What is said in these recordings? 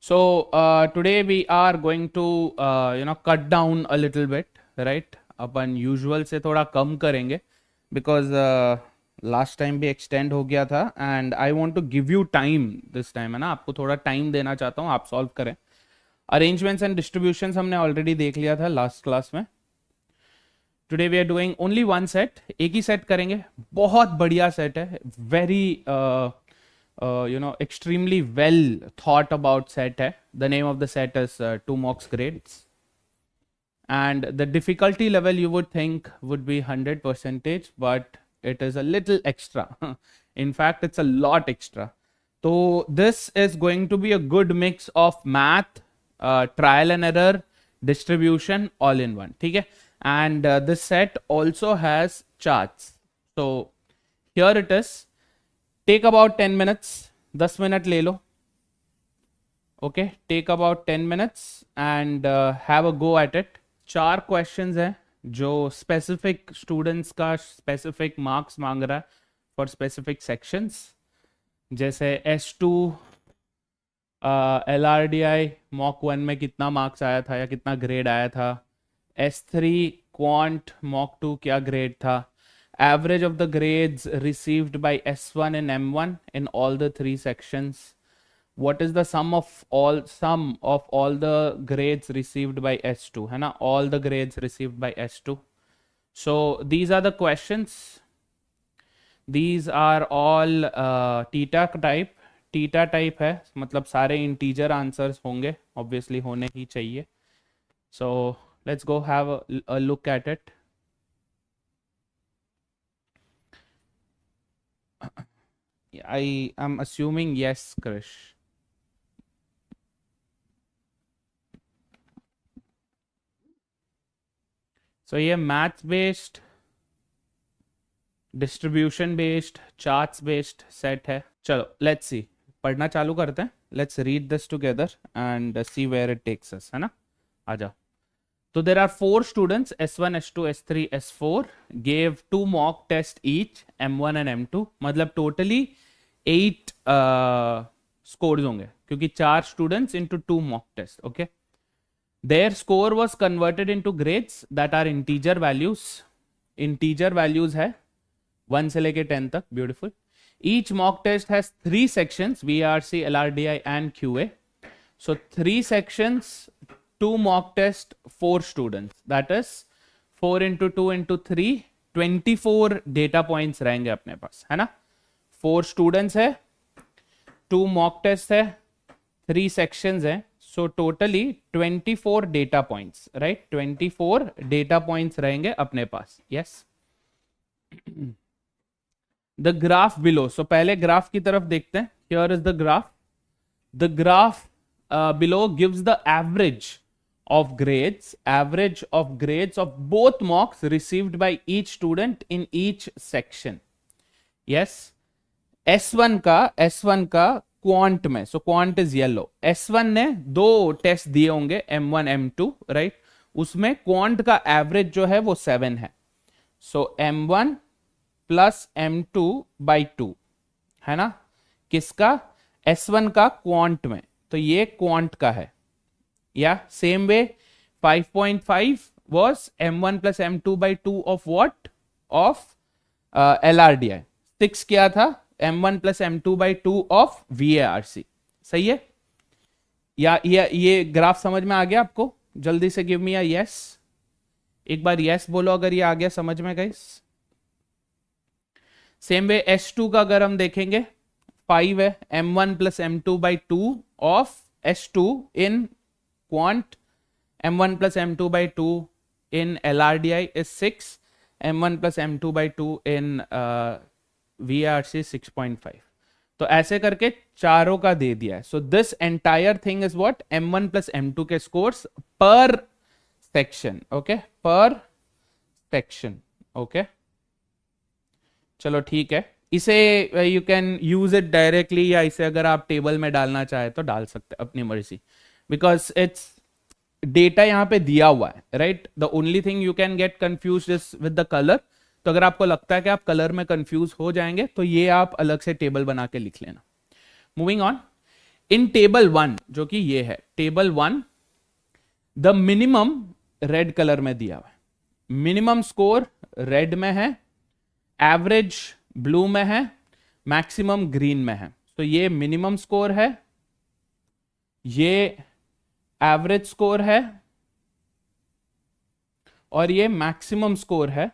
Today we are going to cut down a little bit, right? अपन usual से थोड़ा कम करेंगे बिकॉज लास्ट टाइम भी एक्सटेंड हो गया था and I want to give you time this time, है ना? आपको थोड़ा टाइम देना चाहता हूँ, आप सॉल्व करें. अरेंजमेंट्स एंड डिस्ट्रीब्यूशंस हमने ऑलरेडी देख लिया था लास्ट क्लास में. Today we are doing only one set, एक ही सेट करेंगे. बहुत बढ़िया सेट है, very extremely well thought about set hai. The name of the set is 2 mocks grades, and the difficulty level you would think would be 100%, but it is a little extra. In fact, it's a lot extra. So this is going to be a good mix of math, trial and error, distribution all in one. ठीक है? And this set also has charts. So here it is. Take about 10 minutes, 10 minute ले लो. Okay, take about 10 minutes and have a go at it. 4 questions हैं जो specific students का specific marks मांग रहा है फॉर स्पेसिफिक सेक्शंस, जैसे S2 LRDI mock 1 में कितना मार्क्स आया था या कितना ग्रेड आया था. S3 क्वांट मॉक 2 क्या ग्रेड था. Average of the grades received by S1 and M1 in all the 3 sections. What is the sum of all the grades received by S2? है ना? All the grades received by S2. So these are the questions. These are all theta type. Theta type है, मतलब सारे integer answers होंगे, obviously होने ही चाहिए. So let's go have a look at it. I am assuming yes, Krish. So ये math based, distribution based, charts based set है. चलो let's see, पढ़ना चालू करते हैं. Let's read this together and see where it takes us, है ना? आ जाओ. So there are 4 students, S1, S2, S3, S4, gave 2 mock tests each, M1 and M2. मतलब totally 8 scores होंगे क्योंकि 4 students into 2 mock tests. Okay. Their score was converted into grades that are integer values. Integer values है 1 से लेके 10 तक. Beautiful. Each mock test has 3 sections, VRC, LRDI and QA. So 3 sections, 2 mock test, 4 students. That is 4 into 2 into 3, 24 data points रहेंगे अपने पास, है ना? 4 students है, 2 mock test है, 3 sections है. So totally 24 data points, right? 24 data points रहेंगे अपने पास. Yes. The graph below. So पहले graph की तरफ देखते हैं. Here is the graph. The graph below gives the average of grades of both mocks received by each student in each section. Yes. S1 का quant में, so quant is yellow. S1 ने 2 test दिए होंगे, M1 M2, right? उसमें quant का average जो है वो 7 है. So M1 plus M2 by 2, है ना? किसका? S1 का क्वांट में. तो ये क्वांट का है. Yeah, same way 5.5 was M1 plus M2 by 2 of what? Of LRDI. 6 क्या था? M1 plus M2 by 2 of VARC. सही है? या ये ग्राफ समझ में आ गया आपको? जल्दी से गिव मी अ यस. एक बार यस बोलो अगर ये आ गया समझ में गाइस. सेम वे S2 का अगर हम देखेंगे 5 है, M1 plus M2 by 2 of S2 in quant. M1 plus M2 by 2 in LRDI is 6. M1 plus M2 by 2 in VRC 6.5. तो ऐसे करके चारों का दे दिया है. So this entire thing is what? M1 plus M2 के scores per section. Okay? Per section. Okay? चलो ठीक है. इसे you can use it directly या इसे अगर आप टेबल में डालना चाहे तो डाल सकते हैं अपनी मर्जी. Because it's डेटा यहाँ पे दिया हुआ है, right? The only thing you can get confuse is with the colour. तो अगर आपको लगता है कि आप कलर में कंफ्यूज हो जाएंगे तो ये आप अलग से टेबल बना के लिख लेना. Moving on. इन टेबल 1, जो कि ये है table 1, the minimum red colour में दिया हुआ है, मिनिमम स्कोर रेड में है, एवरेज ब्लू में है, मैक्सिमम ग्रीन में है। तो ये मिनिमम स्कोर है, ये एवरेज स्कोर है, और ये मैक्सिमम स्कोर है,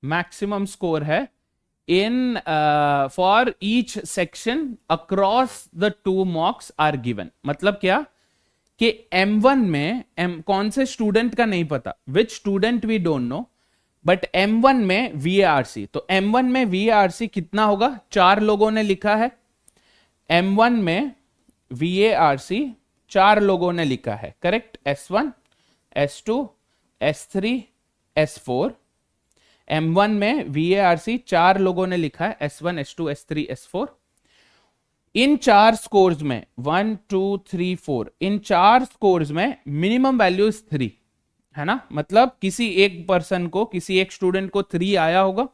मैक्सिमम स्कोर है in for each section across the 2 mocks are given. मतलब क्या कि M1 में कौन से स्टूडेंट का नहीं पता, which student we don't know, but M1 में VARC, तो M1 में VARC कितना होगा, 4 लोगों ने लिखा है। M1 में VARC 4 लोगों ने लिखा है, correct. S1, S2, S3, S4। M1 में VARC 4 लोगों ने लिखा है, S1, S2, S3, S4। इन 4 स्कोर्स में 1, 2, 3, 4, इन 4 स्कोर्स में मिनिमम वैल्यू इज 3, है ना। मतलब किसी एक पर्सन को, किसी एक स्टूडेंट को 3 आया होगा,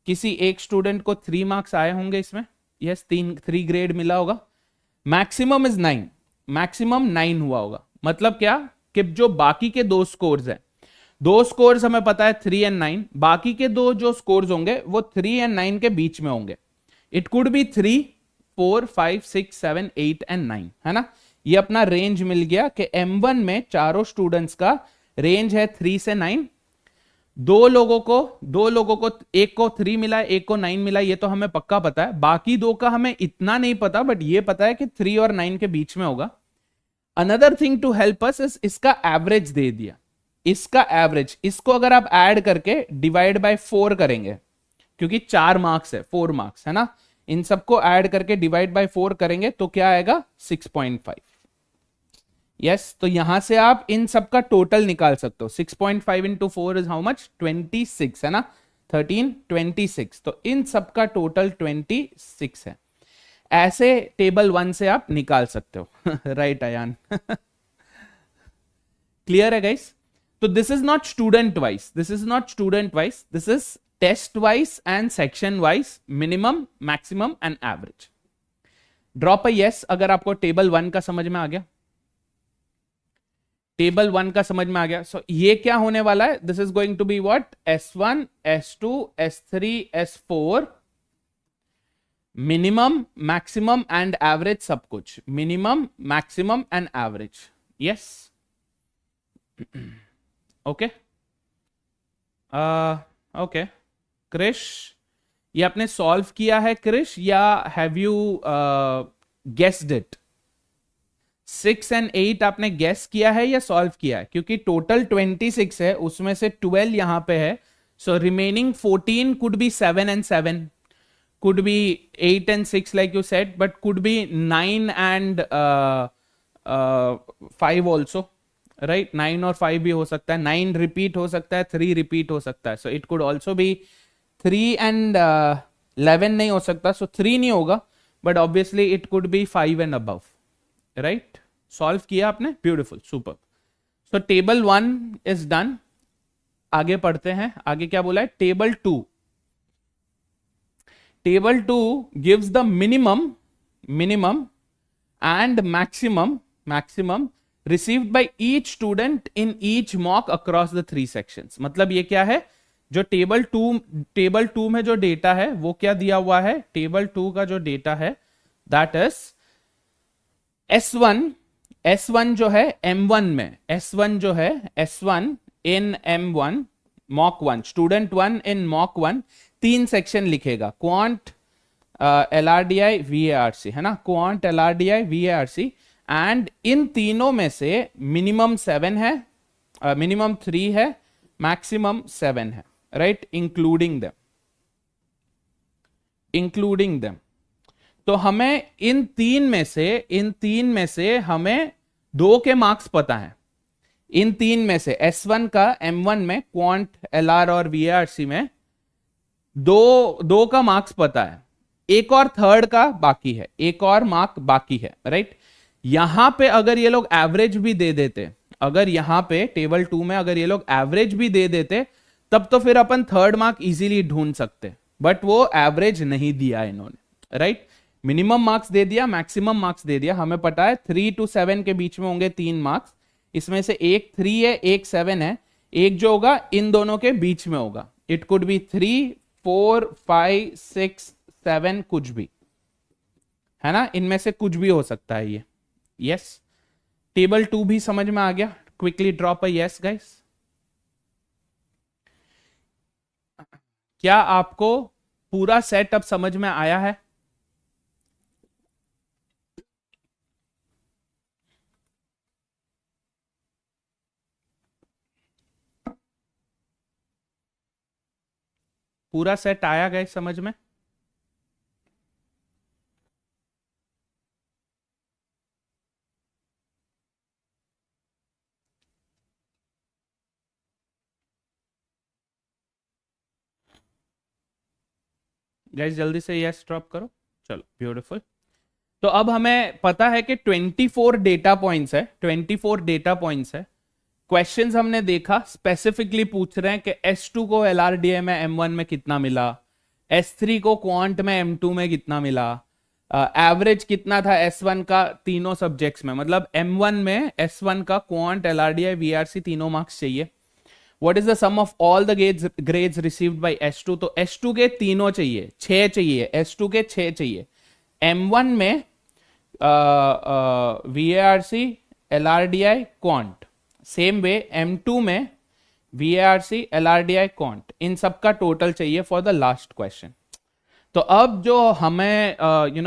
किसी एक स्टूडेंट को 3 मार्क्स आए होंगे इसमें, यस, 3 ग्रेड मिला होगा। मैक्सिमम इज 9, मैक्सिमम 9 हुआ होगा। मतलब क्या कि जो बाकी के 2 स्कोर्स हैं, 2 स्कोर्स हमें पता है 3 और 9, बाकी के 2 जो स्कोर्स होंगे वो 3 और 9 के बीच में होंगे। इट कुड बी 3, 4, 5, 6, 7, 8 एंड 9, है ना। ये अपना रेंज मिल गया कि M1 में चारों स्टूडेंट्स का रेंज है 3 से 9। 2 लोगों को एक को 3 मिला है, एक को 9 मिला, ये तो हमें पक्का पता है। बाकी 2 का हमें इतना नहीं पता, बट ये पता है कि 3 और 9 के बीच में होगा। Another thing to help us is इसका एवरेज दे दिया। इसका एवरेज, इसको अगर आप ऐड करके डिवाइड बाय 4 करेंगे, क्योंकि 4 मार्क्स है, 4 मार्क्स है ना, इन सबको ऐड करके डिवाइड बाय 4 करेंगे तो क्या आएगा, 6.5। यस, तो यहां से आप इन सब का टोटल निकाल सकते हो। 6.5 इंटू 4 इज हाउ मच, 26, है ना। 13, 26, तो इन सब का टोटल 26 है। ऐसे टेबल 1 से आप निकाल सकते हो। राइट अयान। क्लियर है गाइस। तो this is not student wise, this is not student wise, this is taste wise and section wise, minimum, maximum and average. Drop a yes अगर आपको टेबल 1 का समझ में आ गया। टेबल 1 का समझ में आ गया। सो ये क्या होने वाला है, this is going to be what, S1, S2, S3, S4, minimum, maximum and average, सब कुछ minimum, maximum and average. Yes, okay okay. Krish, ये आपने सॉल्व किया है क्रिश, या हैव यू गेस्ड इट? 6 और 8 आपने गेस किया है या सॉल्व किया है? क्योंकि टोटल 26 है, उसमें से 12 यहां पे है, so remaining 14 could be 7 and 7, could be 8 and 6 like you said, but could be 9 and 5 also, right? 9 और 5 भी हो सकता है, 9 रिपीट हो सकता है, 3 रिपीट हो सकता है, so it could also be 3 and 11 नहीं हो सकता, so 3 नहीं होगा, but obviously it could be 5 and above, right? Solve किया आपने, beautiful, super. so table 1 is done। आगे पढ़ते हैं, आगे क्या बोला है, table 2। Table 2 gives the minimum and maximum received by each student in each mock across the 3 sections। मतलब ये क्या है, जो टेबल 2 में जो डेटा है वो क्या दिया हुआ है, टेबल 2 का जो डेटा है दैट इज S1 जो है M1 में, S1 जो है S1 in M1 mock 1, student 1 in mock 1 3 section लिखेगा, क्वांट, LRDI, VARC, है ना, quant, LRDI, VARC, and in तीनों में से मिनिमम 7 है, मिनिमम 3 है, मैक्सिमम 7 है, राइट, इंक्लूडिंग देम। तो हमें इन तीन में से हमें 2 के मार्क्स पता है। इन 3 में से S1 का M1 में क्वांट, LR और VARC में दो का मार्क्स पता है, एक और थर्ड का बाकी है, एक और मार्क बाकी है, राइट। यहां पे अगर ये लोग एवरेज भी दे देते, अगर यहां पे टेबल 2 में अगर ये लोग एवरेज भी दे देते, तब तो फिर अपन थर्ड मार्क इजीली ढूंढ सकते, बट वो एवरेज नहीं दिया इन्होंने, राइट। मिनिमम मार्क्स दे दिया, मैक्सिमम मार्क्स दे दिया, हमें पता है 3 to 7 के बीच में होंगे 3 मार्क्स, इसमें से एक 3 है एक 7 है, एक जो होगा इन दोनों के बीच में होगा, इट कुड बी 3, 4, 5, 6, 7, कुछ भी, है ना, इनमें से कुछ भी हो सकता है ये। यस, टेबल 2 भी समझ में आ गया? Quickly drop a yes guys. क्या आपको पूरा सेट अब समझ में आया है? पूरा सेट आया गया समझ में? गाइस जल्दी से यस ड्रॉप करो। चलो ब्यूटीफुल। तो अब हमें पता है कि 24 डेटा पॉइंट्स है, 24 डेटा पॉइंट्स है। क्वेश्चंस हमने देखा, स्पेसिफिकली पूछ रहे हैं कि S2 को LRDI में M1 में कितना मिला, S3 को क्वांट में M2 में कितना मिला, एवरेज कितना था S1 का तीनों सब्जेक्ट्स में, मतलब M1 में S1 का क्वांट LRDI VRC तीनों मार्क्स चाहिए। What is the sum of all the grades received by S2? तो S2 के तीनों चाहिए, 6 चाहिए, S2 के 6 चाहिए। M1 में VARC LRDI quant, same way M2 में VARC LRDI क्वांट, इन सब का टोटल चाहिए फॉर द लास्ट क्वेश्चन। तो अब जो हमें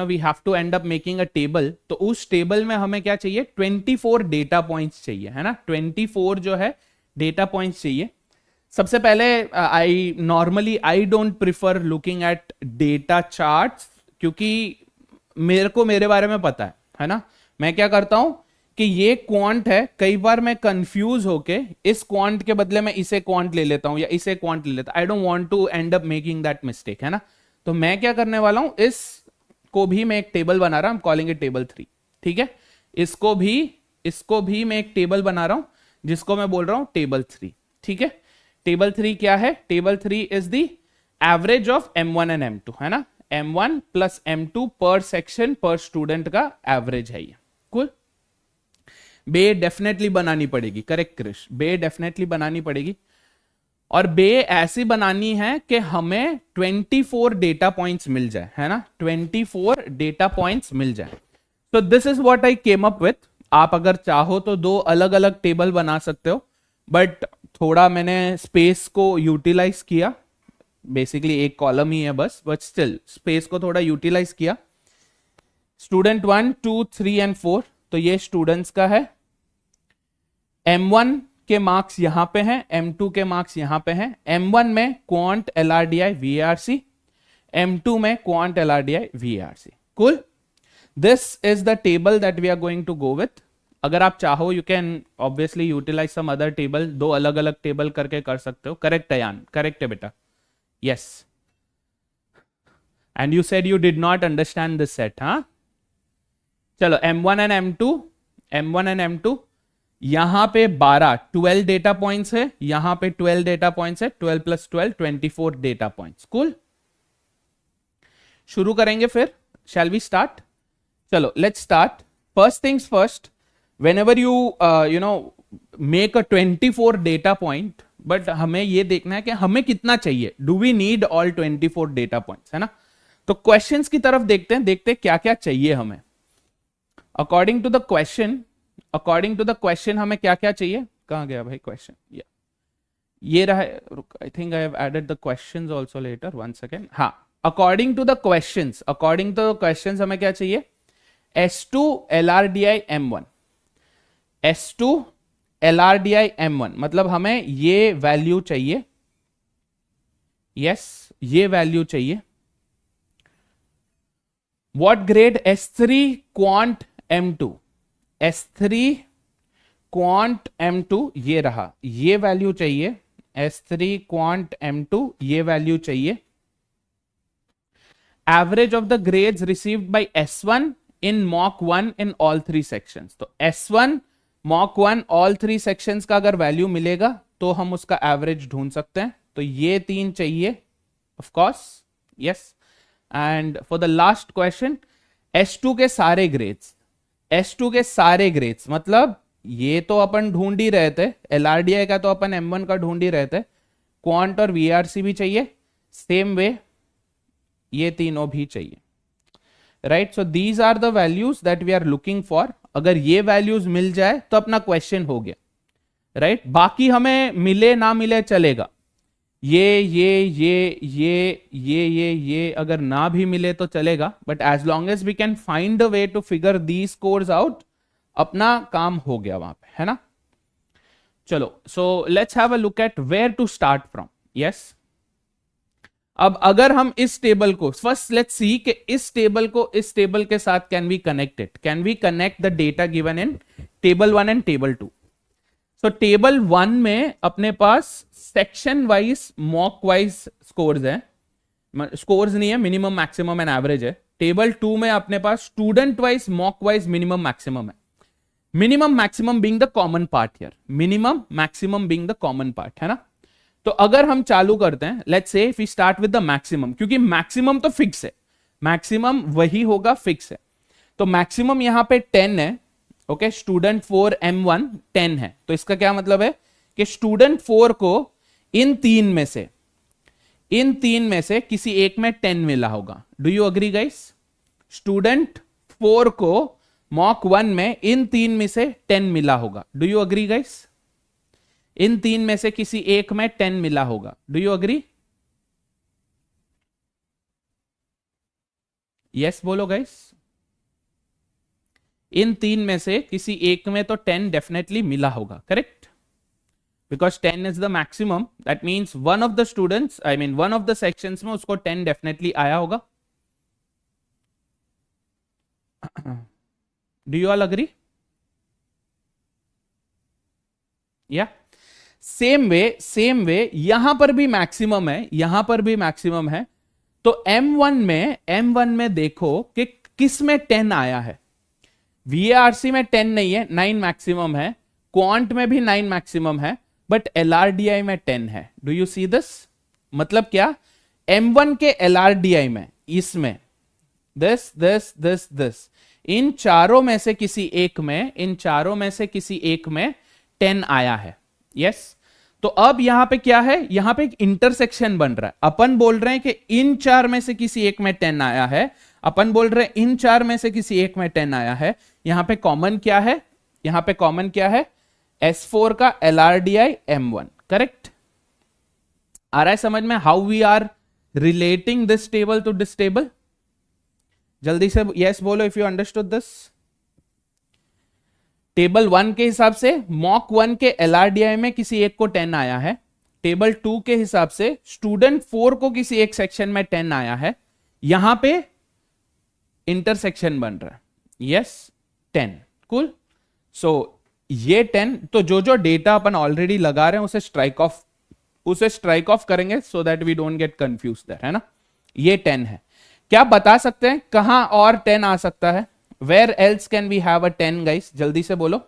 we have to end up making a table, तो उस टेबल में हमें क्या चाहिए? 24 डेटा पॉइंट्स चाहिए, है ना, 24 जो है डेटा पॉइंट्स चाहिए। सबसे पहले I don't prefer looking at data charts, क्योंकि मेरे को मेरे बारे में पता है ना। मैं क्या करता हूं कि ये क्वांट है, कई बार मैं कंफ्यूज होके इस क्वांट के बदले में इसे क्वांट ले लेता हूं या इसे क्वांट ले लेता हूं। I don't want to end up making that mistake, है ना। तो मैं क्या करने वाला हूं, इस को भी मैं एक टेबल बना रहा हूं, कॉलिंग इट टेबल 3, ठीक है। इसको भी मैं एक टेबल बना रहा हूं जिसको मैं बोल रहा हूं टेबल 3, ठीक है। टेबल 3 क्या है? Table 3 is the average of M1 and M2, है ना। M1 प्लस M2 पर सेक्शन पर स्टूडेंट का एवरेज है ये। कूल। बे डेफिनेटली बनानी पड़ेगी, करेक्ट क्रिश, बे डेफिनेटली बनानी पड़ेगी। और बे ऐसी बनानी है कि हमें 24 डेटा पॉइंट्स मिल जाए, है ना, 24 डेटा पॉइंट्स मिल जाए। तो this is what I came up with. आप अगर चाहो तो 2 अलग अलग टेबल बना सकते हो, बट थोड़ा मैंने स्पेस को यूटिलाइज किया, बेसिकली एक कॉलम ही है बस, बट स्टिल स्पेस को थोड़ा यूटिलाइज किया। स्टूडेंट 1, 2, 3 एंड 4, तो ये स्टूडेंट्स का है। M1 के मार्क्स यहां पे हैं, M2 के मार्क्स यहां पे हैं। M1 में क्वांट LRDI VARC, M2 में quant LRDI VARC। Cool. This is the table that we are going to go with. अगर आप चाहो you can obviously utilise some other table, 2 अलग अलग टेबल करके कर सकते हो। करेक्ट है यान, करेक्ट है बेटा, yes. And you said you did not understand this set, हाँ। चलो M1 एंड M2, यहां पे 12 डेटा पॉइंट्स है, यहां पे 12 डेटा पॉइंट्स है, 12 + 12 24 डेटा पॉइंट्स। कूल। शुरू करेंगे फिर, शैल वी स्टार्ट? चलो let's start. First things first, whenever you make a 24 data point, but हमें ये देखना है कि हमें कितना चाहिए। Do we need all 24 data points, है ना। तो क्वेश्चंस की तरफ देखते हैं क्या क्या चाहिए हमें। अकॉर्डिंग टू द क्वेश्चन हमें क्या क्या चाहिए। कहां गया भाई क्वेश्चन? ये रहा। I think I have added the questions also later, 1 second. हाँ, अकॉर्डिंग टू द क्वेश्चंस हमें क्या चाहिए? S2 LRDI M1, S2 LRDI M1, मतलब हमें ये वैल्यू चाहिए, यस, ये वैल्यू चाहिए। What grade? S3 quant M2, S3 quant M2, ये रहा, ये वैल्यू चाहिए। S3 क्वांट M2, ये वैल्यू चाहिए। Average of the grades received bye S1 in mock 1 in all 3 sections. तो S1 मॉक 1 ऑल 3 सेक्शंस का अगर वैल्यू मिलेगा तो हम उसका एवरेज ढूंढ सकते हैं। तो ये 3 चाहिए of course, yes. And for the last question, S2 के सारे ग्रेड्स, S2 के सारे ग्रेड्स, मतलब ये तो अपन ढूंढ ही रहे थे, LRDI का तो अपन M1 का ढूंढ ही रहे थे, क्वांट और VRC भी चाहिए, सेम वे ये तीनों भी चाहिए, right. So these are the values that we are looking for. अगर ये वैल्यूज मिल जाए तो अपना क्वेश्चन हो गया, राइट। बाकी हमें मिले ना मिले चलेगा, ये अगर ना भी मिले तो चलेगा, but as long as we can find the way to figure the scores out, अपना काम हो गया वहां पे, है ना। चलो, so let's have a look at where to start from. Yes, अब अगर हम इस टेबल को फर्स्ट लेट्स सी कि इस टेबल को इस टेबल के साथ can we connect it, can we connect the data given in table 1 and table 2। So table 1 में अपने पास section wise mock wise scores है, स्कोर्स नहीं है, मिनिमम मैक्सिमम एंड एवरेज है। टेबल 2 में अपने पास student wise mock wise minimum maximum है, minimum maximum being the common part here, minimum maximum being the common part, है ना। तो अगर हम चालू करते हैं, let's say if we start with the maximum, क्योंकि मैक्सिमम तो फिक्स है, मैक्सिमम वही होगा, फिक्स है। तो मैक्सिमम यहां पे 10 है, ओके। स्टूडेंट 4 M1 10 है, तो इसका क्या मतलब है कि स्टूडेंट 4 को इन तीन में से किसी एक में 10 मिला होगा। Do you agree guys? Student 4 को मॉक 1 में इन तीन में से 10 मिला होगा। Do you agree guys? इन तीन में से किसी एक में 10 मिला होगा। Do you agree? यस बोलो गाइस। इन तीन में से किसी एक में तो 10 डेफिनेटली मिला होगा, correct? Because 10 is the maximum, that means one of the students, I mean one of the sections में उसको 10 डेफिनेटली आया होगा। Do you all agree? या सेम वे यहां पर भी मैक्सिमम है, यहां पर भी मैक्सिमम है। तो M1 में देखो कि किस में 10 आया है। VARC में 10 नहीं है, 9 मैक्सिमम है। क्वांट में भी 9 मैक्सिमम है, बट LRDI में 10 है। Do you see this? मतलब क्या, M1 के LRDI में, इसमें दिस इन चारों में से किसी एक में, इन चारों में से किसी एक में 10 आया है। यस तो अब यहां पे क्या है, यहां पे एक इंटरसेक्शन बन रहा है। अपन बोल रहे हैं कि इन चार में से किसी एक में 10 आया है, अपन बोल रहे हैं इन चार में से किसी एक में 10 आया है। यहां पे कॉमन क्या है, यहां पे कॉमन क्या है, S4 का LRDI M1, करेक्ट? आ रहा है समझ में how we are relating this table to this table? जल्दी से यस बोलो if you understood this. Table 1 के हिसाब से मॉक 1 के LRDI में किसी एक को 10 आया है। टेबल 2 के हिसाब से स्टूडेंट 4 को किसी एक सेक्शन में 10 आया है। यहां पे इंटरसेक्शन बन रहा है, यस 10, कूल। सो ये 10, तो जो डेटा अपन ऑलरेडी लगा रहे हैं उसे स्ट्राइक ऑफ करेंगे so that we don't get confuse there, है ना। ये 10 है। क्या बता सकते हैं कहां और 10 आ सकता है? Where else can we have a 10 guys? जल्दी से बोलो,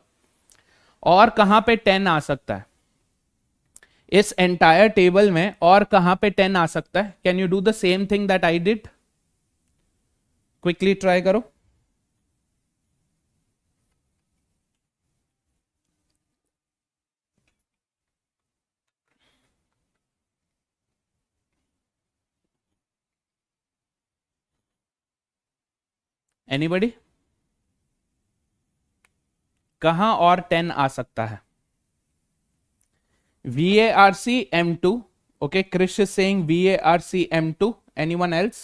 और कहां पे 10 आ सकता है इस एंटायर टेबल में? और कहां पे 10 आ सकता है? Can you do the same thing that I did? Quickly try करो। एनीबडी? कहां और 10 आ सकता है? VARC M2. Okay, Krish is saying VARC M2. Anyone else?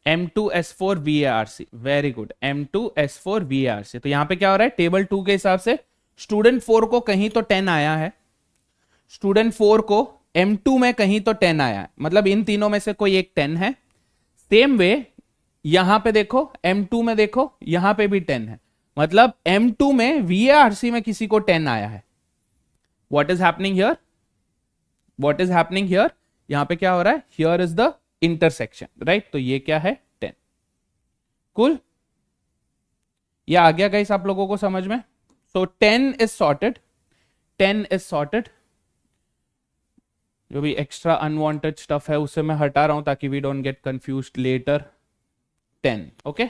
M2 S4 VARC. Very good. M2 S4 VARC. तो यहां पे क्या हो रहा है, टेबल 2 के हिसाब से स्टूडेंट 4 को कहीं तो 10 आया है, स्टूडेंट 4 को M2 में कहीं तो 10 आया है, मतलब इन तीनों में से कोई एक 10 है। सेम वे यहां पे देखो, M2 में देखो, यहां पे भी 10 है, मतलब M2 में VARC में किसी को 10 आया है। What is happening here? What is happening here? यहां पे क्या हो रहा है, here is the intersection, right? तो ये क्या है, 10, कूल। ये आ गया गाइस आप लोगों को समझ में? सो 10 इज सॉर्टेड, 10 इज सॉर्टेड। जो भी एक्स्ट्रा अनवांटेड स्टफ है उसे मैं हटा रहा हूं ताकि we don't get confused later. 10. Okay,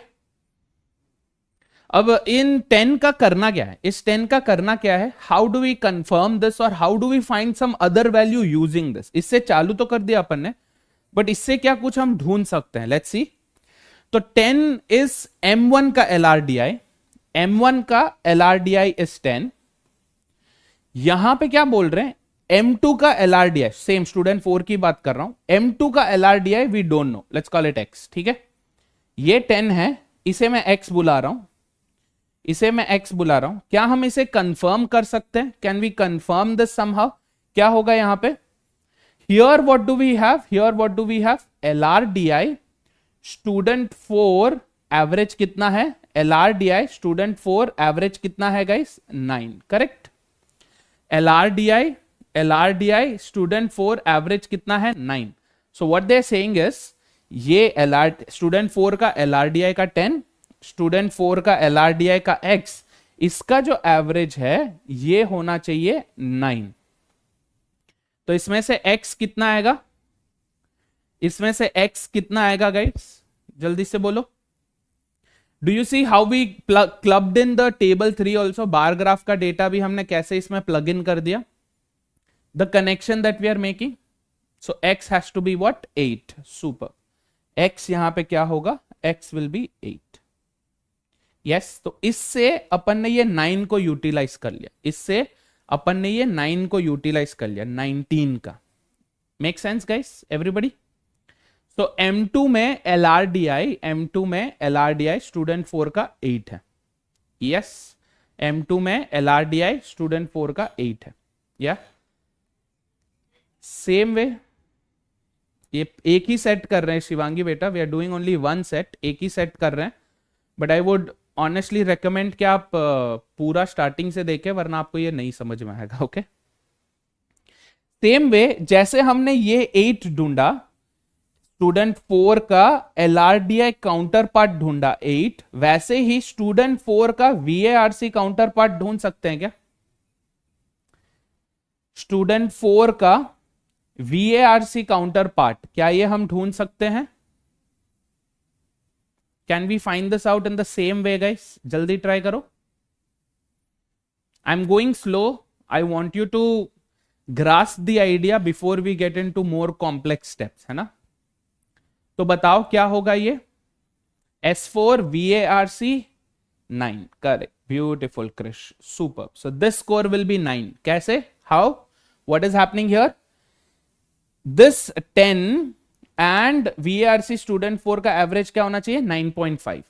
अब इन 10 का करना क्या है, इस 10 का करना क्या है, how do we confirm this और how do we find some other value using this. इससे चालू तो कर दिया अपन ने, बट इससे क्या कुछ हम ढूंढ सकते हैं. लेट्स सी. तो 10 इज M1 का LRDI, M1 का LRDI इज 10. यहां पे क्या बोल रहे हैं, M2 का LRDI, सेम स्टूडेंट 4 की बात कर रहा हूं, M2 का LRDI we don't know, let's call it X. ठीक है, ये 10 है, इसे मैं X बुला रहा हूं, इसे मैं X बुला रहा हूं. क्या हम इसे कंफर्म कर सकते हैं, can we confirm this somehow. क्या होगा यहां पे, here what do we have, here what do we have, LRDI student 4 average कितना है, LRDI स्टूडेंट 4 एवरेज कितना है guys, 9. Correct, LRDI student 4 average कितना है, 9. So what they are saying is, ये स्टूडेंट 4 का LRDI का 10, स्टूडेंट 4 का LRDI का X, इसका जो एवरेज है ये होना चाहिए 9. तो इसमें से X कितना आएगा, इसमें से X कितना आएगा गाइस, जल्दी से बोलो. Do you see how we clubbed in the table 3 also, bar graph का डेटा भी हमने कैसे इसमें प्लग इन कर दिया, the connection that we are making. So X has to be what, 8. Super. X यहां पे क्या होगा, X विल बी 8. यस, तो इससे अपन ने ये 9 को यूटिलाइज कर लिया, इससे अपन ने ये 9 को यूटिलाइज कर लिया 19 का. Make sense guys everybody. तो M2 में LRDI स्टूडेंट 4 का 8 है. यस, M2 में LRDI स्टूडेंट 4 का 8 है. या सेम वे, ये एक ही सेट कर रहे हैं शिवांगी बेटा, we are doing only one set, एक ही सेट कर रहे हैं. But I would honestly recommend कि आप पूरा स्टार्टिंग से देखें, वरना आपको ये नहीं समझ में आएगा. ओके, सेम वे जैसे हमने ये 8 ढूंढा, स्टूडेंट 4 का LRDI काउंटर पार्ट ढूंढा 8, वैसे ही स्टूडेंट 4 का VARC काउंटर पार्ट ढूंढ सकते हैं क्या, स्टूडेंट 4 का VARC काउंटर पार्ट, क्या ये हम ढूंढ सकते हैं. Can we find this out in the same way guys, जल्दी ट्राई करो. I am going slow, I want you to grasp the idea before we get into more complex steps, है ना. तो बताओ क्या होगा ये, S4 VARC 9. Correct, beautiful Krish, super. So this score will be 9. कैसे, how, what is happening here, this 10 and VARC student 4 का average क्या होना चाहिए, 9.5.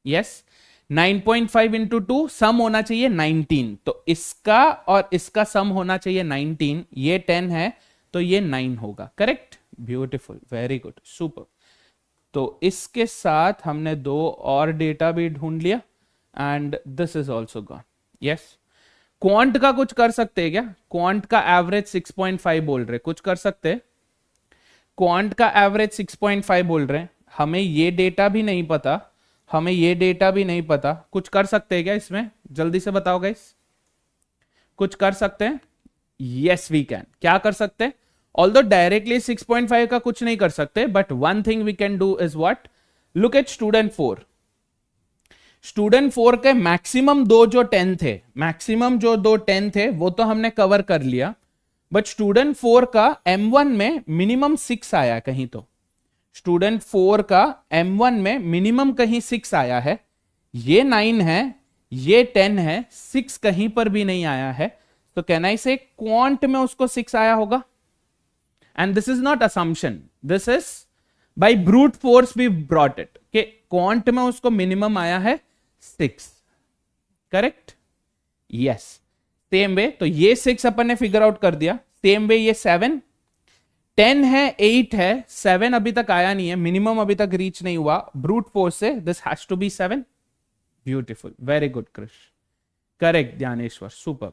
यस, 9.5 इंटू 2 सम होना चाहिए 19. तो इसका और इसका सम होना चाहिए 19, ये 10 है तो ये 9 होगा. Correct, beautiful, very good, super. तो इसके साथ हमने 2 और डेटा भी ढूंढ लिया and this is also gone. Yes, quant का कुछ कर सकते हैं क्या, क्वांट का एवरेज 6.5 बोल रहे, कुछ कर सकते हैं. क्वांट का एवरेज 6.5 बोल रहे हैं, हमें ये डेटा भी नहीं पता, हमें ये डेटा भी नहीं पता, कुछ कर सकते हैं क्या इसमें, जल्दी से बताओ गाइस, कुछ कर सकते हैं. Yes we can. क्या कर सकते हैं, ऑल्दो डायरेक्टली 6.5 का कुछ नहीं कर सकते, but one thing we can do is what, look at student 4. Student 4 के मैक्सिमम जो 10 थे, मैक्सिमम जो 10 थे वो तो हमने कवर कर लिया, बट स्टूडेंट 4 का M1 में मिनिमम 6 आया कहीं, तो स्टूडेंट 4 का M1 में मिनिमम कहीं 6 आया है, ये 9 है, ये 10 है, 6 कहीं पर भी नहीं आया है. तो कैन आई से क्वांट में उसको 6 आया होगा. And this is not assumption, this is by brute force we brought it, कि क्वांट में उसको मिनिमम आया है 6. Correct, yes. सेम वे, तो ये 6 अपन ने फिगर आउट कर दिया. सेम वे ये 7, 10 है, 8 है, 7 अभी तक आया नहीं है, मिनिमम अभी तक रीच नहीं हुआ ब्रूट फोर्स से, this has to be 7. Beautiful, very good Krish, correct Gyaneshwar, super,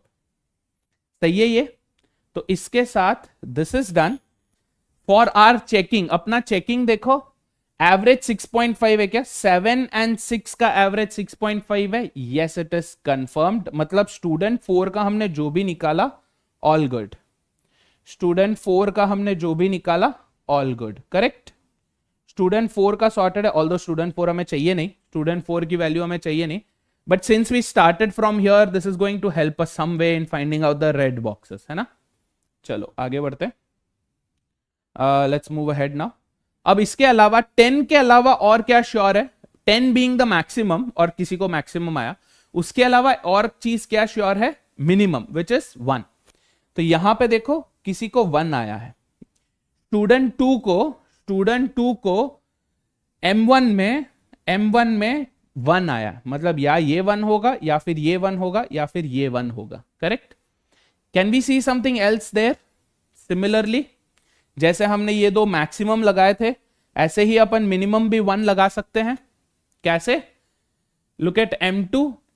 सही है ये. तो इसके साथ this is done. For our checking, अपना चेकिंग देखो, एवरेज 6.5 है क्या, 7 एंड 6 का एवरेज 6.5 है. यस इट इज कंफर्म्ड, मतलब स्टूडेंट 4 का हमने जो भी निकाला ऑल गुड, स्टूडेंट 4 का हमने जो भी निकाला ऑल गुड. करेक्ट, स्टूडेंट 4 का सॉर्टेड है, ऑल्दो स्टूडेंट 4 हमें चाहिए नहीं, स्टूडेंट 4 की वैल्यू हमें चाहिए नहीं, but since we started from here this is going to help us some way in finding out the red boxes, है ना। चलो आगे बढ़ते हैं, लेट्स मूव अहेड नाउ। अब इसके अलावा 10 के अलावा और क्या श्योर है, 10 बीइंग द मैक्सिमम और किसी को मैक्सिमम आया, उसके अलावा और चीज क्या श्योर है, मिनिमम विच इज 1। तो यहां पे देखो किसी को 1 आया है, स्टूडेंट 2 को M1 में 1 आया, मतलब या ये 1 होगा या फिर ये 1 होगा या फिर ये 1 होगा, correct. Can we see something else there, similarly जैसे हमने ये दो मैक्सिमम लगाए थे ऐसे ही अपन मिनिमम भी 1 लगा सकते हैं। कैसे, लुक एट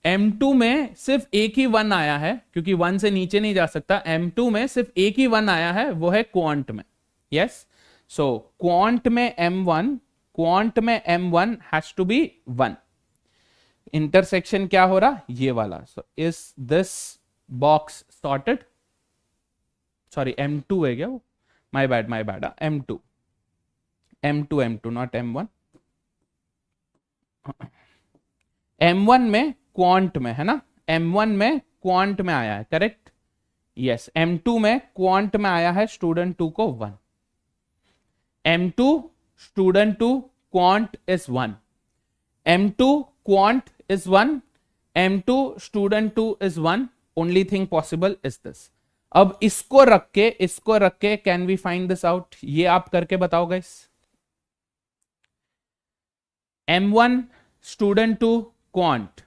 M2 में सिर्फ एक ही 1 आया है क्योंकि 1 से नीचे नहीं जा सकता, M2 में सिर्फ एक ही 1 आया है, वो है क्वांट में, यस। सो क्वांट में M1 has to B 1। Intersection क्या हो रहा, ये वाला, so is this box sorted, sorry M2 है क्या वो, my bad M2 not M1। M1 में क्वांट में है ना, M1 में क्वांट में आया है, करेक्ट, यस। M2 में क्वांट में आया है स्टूडेंट 2 को 1, M2 student 2 quant is 1, M2 quant is 1, M2 student 2 is 1, only thing possible is this. अब इसको रख के can we find this out, ये आप करके बताओ guys. M1 student 2 quant,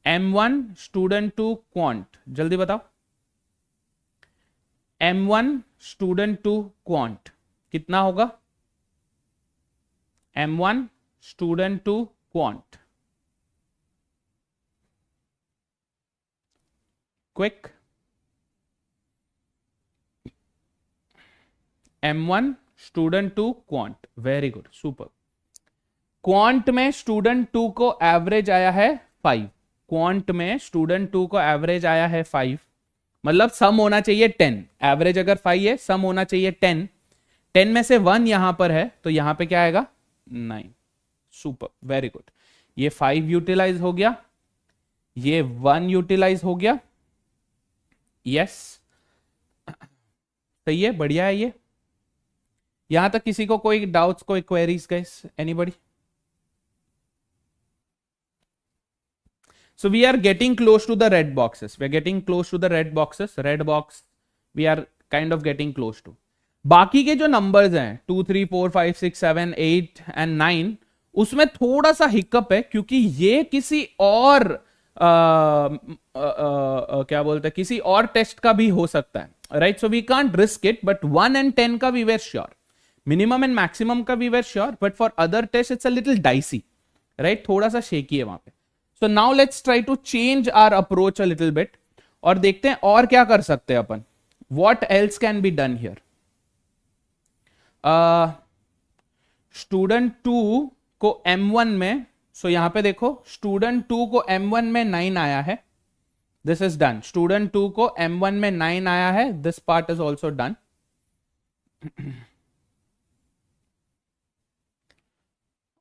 M1 student 2 quant, जल्दी बताओ। M1 स्टूडेंट 2 क्वांट कितना होगा, M1 student 2 quant, quick. M1 student 2 quant, very good, super. Quant में स्टूडेंट 2 को एवरेज आया है 5, क्वांट में स्टूडेंट 2 को एवरेज आया है 5, मतलब सम होना चाहिए 10, एवरेज अगर 5 है सम होना चाहिए 10, 10 में से 1 यहां पर है तो यहां पे क्या आएगा 9, सुपर, वेरी गुड। ये 5 यूटिलाइज हो गया, ये 1 यूटिलाइज हो गया, यस, सही है, बढ़िया है ये। यहां तक किसी को कोई डाउट्स, कोई queries guys, anybody? So we are getting close to the red boxes. We are getting close to the red boxes. Red box we are kind of getting close to. बाकी के जो नंबर्स हैं 2, 3, 4, 5, 6, 7, 8 and 9, उसमें थोड़ा सा hiccup है क्योंकि ये किसी और क्या बोलते हैं, किसी और टेस्ट का भी हो सकता है, right. So we can't risk it, but 1 and 10 का we were sure, minimum and maximum का we were sure, but for other test it's a little dicey, right, थोड़ा सा शेकी है वहां पे। So now let's try to change our approach a little bit और देखते हैं और क्या कर सकते हैं अपन। What else can be done here? Student 2 को M1 में, so यहां पे देखो स्टूडेंट 2 को M1 में 9 आया है, this is done। स्टूडेंट 2 को M1 में 9 आया है, this part is also done।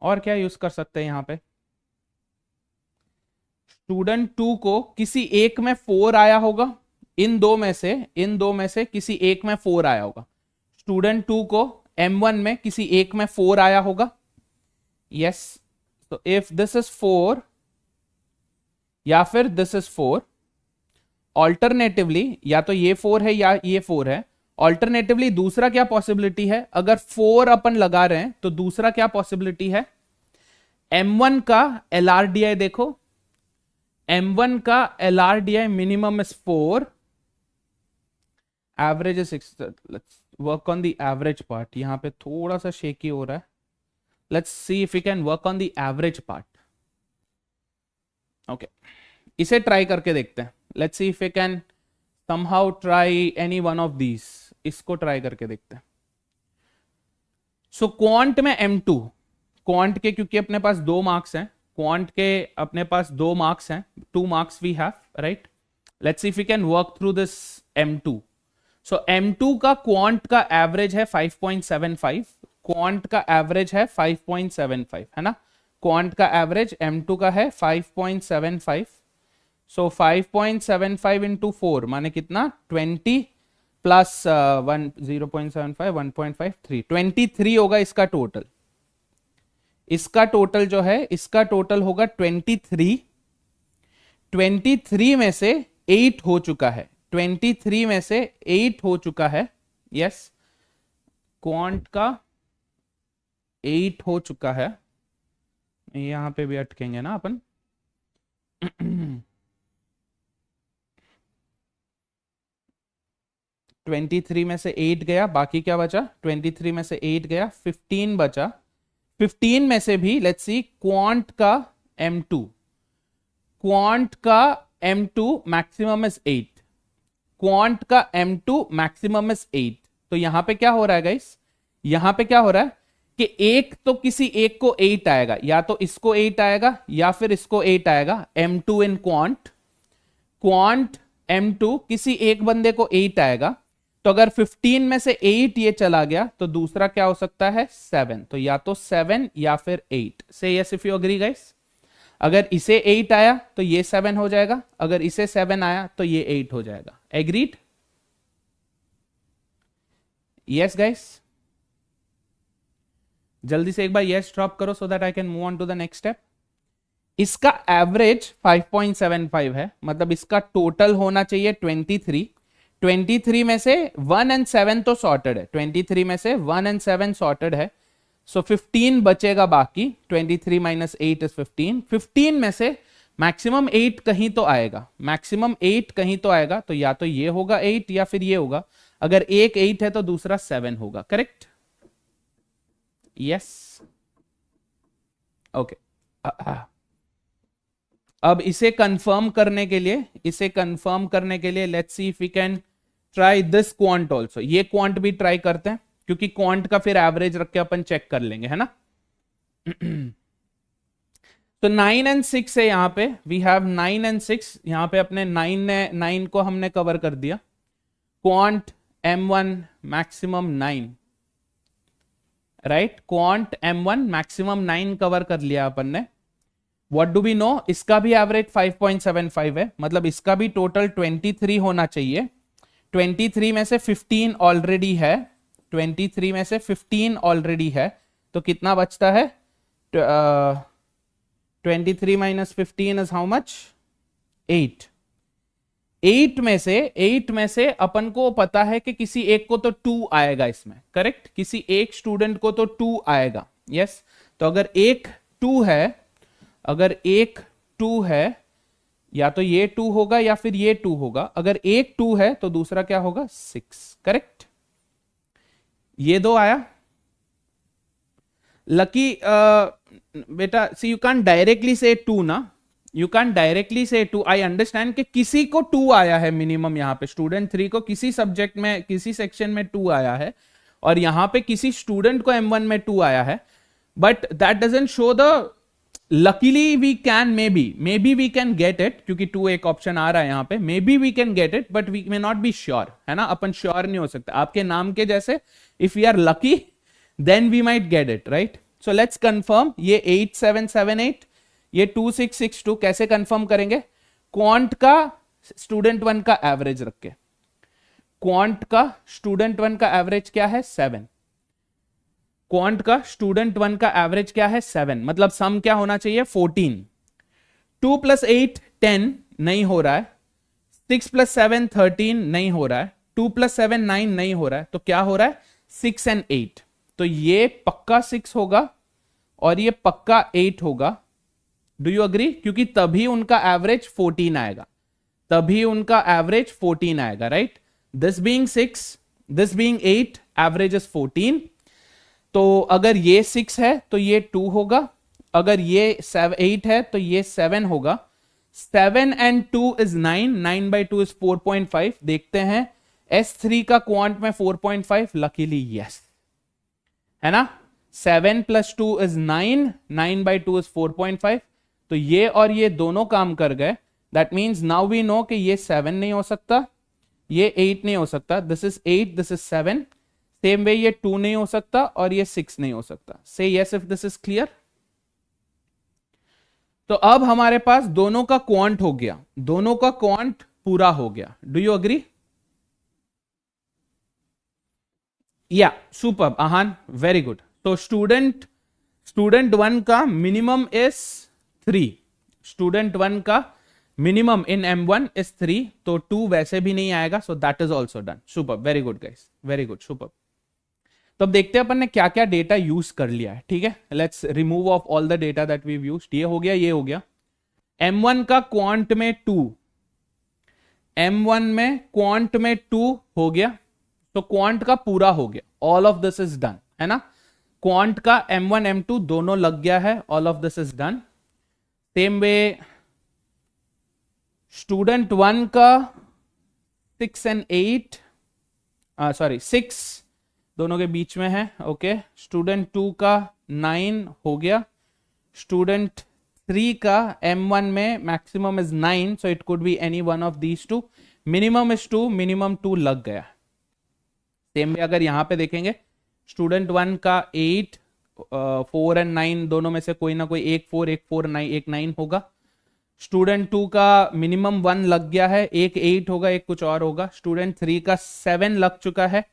और क्या यूज कर सकते हैं यहां पे, स्टूडेंट 2 को किसी एक में 4 आया होगा, इन दो में से किसी एक में 4 आया होगा। स्टूडेंट 2 को M1 में किसी एक में 4 आया होगा, यस। तो इफ दिस इज 4 या फिर दिस इज 4, ऑल्टरनेटिवली या तो ये 4 है या ये 4 है, ऑल्टरनेटिवली दूसरा क्या पॉसिबिलिटी है, अगर 4 अपन लगा रहे हैं तो दूसरा क्या पॉसिबिलिटी है, M1 का LRDI देखो, M1 का LRDI minimum is 4, average is 6। Let's work on the average part, यहां पे थोड़ा सा शेकी हो रहा है, let's see if we can work on the average part. Okay, इसे ट्राई करके देखते हैं, let's see if we can somehow try any one of these, इसको ट्राई करके देखते हैं। सो क्वांट में M2, क्वांट के क्योंकि अपने पास 2 मार्क्स हैं, क्वांट के अपने पास 2 मार्क्स हैं, 2 marks we have, right. Let's see if we can work through this M2। So M2 का क्वांट का एवरेज है 5.75, क्वांट का एवरेज है 5.75, है ना, क्वांट का एवरेज M2 का है 5.75, सो 5.75 इंटू 4 माने कितना 20 प्लस 0.75 1.53 23 होगा इसका टोटल। इसका टोटल जो है, इसका टोटल होगा 23। 23 में से 8 हो चुका है, 23 में से 8 हो चुका है, यस, क्वांट का 8 हो चुका है। यहां पे भी अटकेंगे ना अपन। 23 में से 8 गया, बाकी क्या बचा, 23 में से 8 गया, 15 बचा। 15 में से भी लेट्स सी क्वांट का M2, क्वांट का M2 मैक्सिमम इज 8, क्वांट का M2 मैक्सिमम इज 8। तो यहां पे क्या हो रहा है गाइस, यहां पे क्या हो रहा है कि एक तो किसी एक को 8 आएगा, या तो इसको 8 आएगा या फिर इसको 8 आएगा, M2 इन क्वांट, क्वांट M2 किसी एक बंदे को 8 आएगा। तो अगर 15 में से 8 ये चला गया तो दूसरा क्या हो सकता है 7, तो या तो 7 या फिर 8। Say yes if you agree guys. अगर इसे 8 आया तो ये 7 हो जाएगा, अगर इसे 7 आया तो ये 8 हो जाएगा। एग्रीड? यस गाइस, जल्दी से एक बार यस ड्रॉप करो so that I can move on to the next step. इसका एवरेज 5.75 है, मतलब इसका टोटल होना चाहिए 23। 23 में से 1 and 7 तो सॉर्टेड है, 23 में से 1 and 7 सॉर्टेड है, सो 15 बचेगा बाकी। 23 माइनस 8 इज 15। 15 में से मैक्सिमम 8 कहीं तो आएगा, मैक्सिमम 8 कहीं तो आएगा, तो या तो ये होगा 8 या फिर ये होगा। अगर एक 8 है तो दूसरा 7 होगा, करेक्ट? Yes, okay. अब इसे कंफर्म करने के लिए, इसे कंफर्म करने के लिए let's see if we can try this quant also. ये क्वांट भी ट्राई करते हैं, क्योंकि क्वांट का फिर एवरेज रख के अपन चेक कर लेंगे, है ना। तो 9 and 6 है यहां पे, वी हैव 9 and 6। यहां पे अपने 9 को हमने कवर कर दिया। Quant M1 maximum 9, right, quant M1 maximum 9 cover कर लिया अपन ने। व्हाट डू वी नो, इसका भी एवरेज 5.75 है, मतलब इसका भी टोटल 23 होना चाहिए। 23 में से 15 ऑलरेडी है, 23 में से 15 ऑलरेडी है, तो कितना बचता है? 23 माइनस 15 इज हाउ मच? 8। 8 में से अपन को पता है कि किसी एक को तो 2 आएगा इसमें, करेक्ट? किसी एक स्टूडेंट को तो 2 आएगा, यस। तो अगर एक 2 है, अगर एक 2 है, या तो ये 2 होगा या फिर ये 2 होगा। अगर एक 2 है तो दूसरा क्या होगा? 6, करेक्ट? ये 2 आया। लकी बेटा, सी यू कैन डायरेक्टली से 2 ना, यू कैन डायरेक्टली से 2। आई अंडरस्टैंड कि किसी को 2 आया है मिनिमम, यहां पे स्टूडेंट 3 को किसी सब्जेक्ट में, किसी सेक्शन में 2 आया है, और यहां पे किसी स्टूडेंट को M1 में 2 आया है, but that doesn't show the luckily we can maybe we can get it, क्योंकि 2 एक ऑप्शन आ रहा है यहां पे, maybe we can get it but we may not be sure, है ना। अपन श्योर नहीं हो सकते आपके नाम के जैसे। If we are lucky then we might get it, right. So let's confirm. ये 8778, ये 2662 कैसे कंफर्म करेंगे? क्वांट का स्टूडेंट 1 का एवरेज रख के। क्वांट का स्टूडेंट 1 का एवरेज क्या है? 7। क्वांट का स्टूडेंट 1 का एवरेज क्या है? 7। मतलब सम क्या होना चाहिए? 14। 2 + 8 10 नहीं हो रहा है, 6 + 7 13 नहीं हो रहा है, 2 + 7 9 नहीं हो रहा है, तो क्या हो रहा है? 6 and 8। तो ये पक्का 6 होगा और ये पक्का 8 होगा। Do you agree? क्योंकि तभी उनका एवरेज 14 आएगा, तभी उनका एवरेज 14 आएगा, right. This being 6, this being 8, average is 14। तो अगर ये 6 है तो ये 2 होगा, अगर ये 8 है तो ये 7 होगा। 7 and 2 is 9, 9/2 is 4.5। देखते हैं S3 का क्वांट में 4.5, लकीली यस, है ना। 7 + 2 is 9, 9/2 is 4.5। तो ये और ये दोनों काम कर गए। That means now we know कि ये 7 नहीं हो सकता, ये 8 नहीं हो सकता। This is 8, this is 7। Same way ये 2 नहीं हो सकता और ये 6 नहीं हो सकता. से yes if this is clear. तो अब हमारे पास दोनों का क्वांट हो गया, दोनों का क्वांट पूरा हो गया. Do you agree? या सुपर आहान, वेरी गुड. तो स्टूडेंट वन का मिनिमम इज 3. स्टूडेंट वन का मिनिमम इन M1 इज 3. तो 2 वैसे भी नहीं आएगा. So that is also done. Super, very good guys, very good, super. तो अब देखते हैं अपन ने क्या क्या डेटा यूज कर लिया है. ठीक है, let's remove off all the data that we used. ये हो गया, ये हो गया. M1 का क्वांट में 2, M1 में क्वांट में 2 हो गया. तो क्वांट का पूरा हो गया. All of this is done, है ना. क्वांट का M1 M2 दोनों लग गया है. All of this is done. Same way student 1 का 6 and 8, सॉरी 6 दोनों के बीच में है. ओके. स्टूडेंट 2 का 9 हो गया. स्टूडेंट 3 का M1 में maximum is 9, so it could be any one of these two. Minimum is 2, minimum 2 लग गया. सेम वे अगर यहां पे देखेंगे, स्टूडेंट 1 का 8, 4 and 9 दोनों में से कोई ना कोई एक 4, एक 4, 9, एक 9 होगा. स्टूडेंट 2 का मिनिमम 1 लग गया है, एक 8 होगा, एक कुछ और होगा. स्टूडेंट 3 का 7 लग चुका है,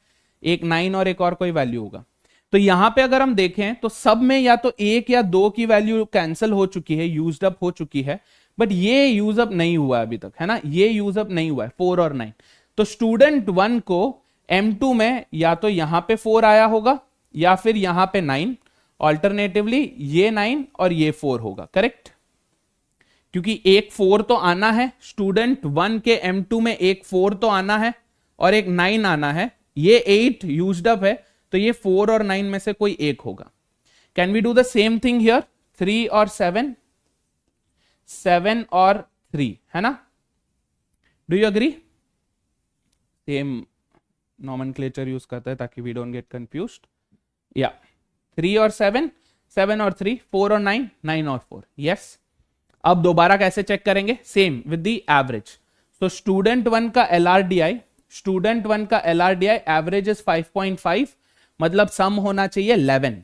एक 9 और एक और कोई वैल्यू होगा. तो यहां पे अगर हम देखें तो सब में या तो 1 या 2 की वैल्यू कैंसिल हो चुकी है, यूज्ड अप हो चुकी है. बट ये यूज अप नहीं हुआ अभी तक, है ना. ये यूज अप नहीं हुआ है 4 और 9. तो स्टूडेंट 1 को M2 में या तो यहां पे 4 आया होगा या फिर यहां पे 9. ऑल्टरनेटिवली ये 9 और ये 4 होगा. करेक्ट. क्योंकि एक 4 तो आना है. स्टूडेंट 1 के M2 में एक 4 तो आना है और एक 9 आना है. ये 8 यूज्ड अप है, तो ये 4 और 9 में से कोई एक होगा. Can we do the same thing here? 3 और 7, 7 और 3, है ना. Do you agree? Same nomenclature use करता है ताकि वी डोंट गेट कंफ्यूज्ड. या 3 और 7, 7 और 3, 4 और 9, 9 और 4. यस. अब दोबारा कैसे चेक करेंगे? Same with the average. तो स्टूडेंट 1 का LRDI एवरेज इज 5.5, मतलब सम होना चाहिए 11.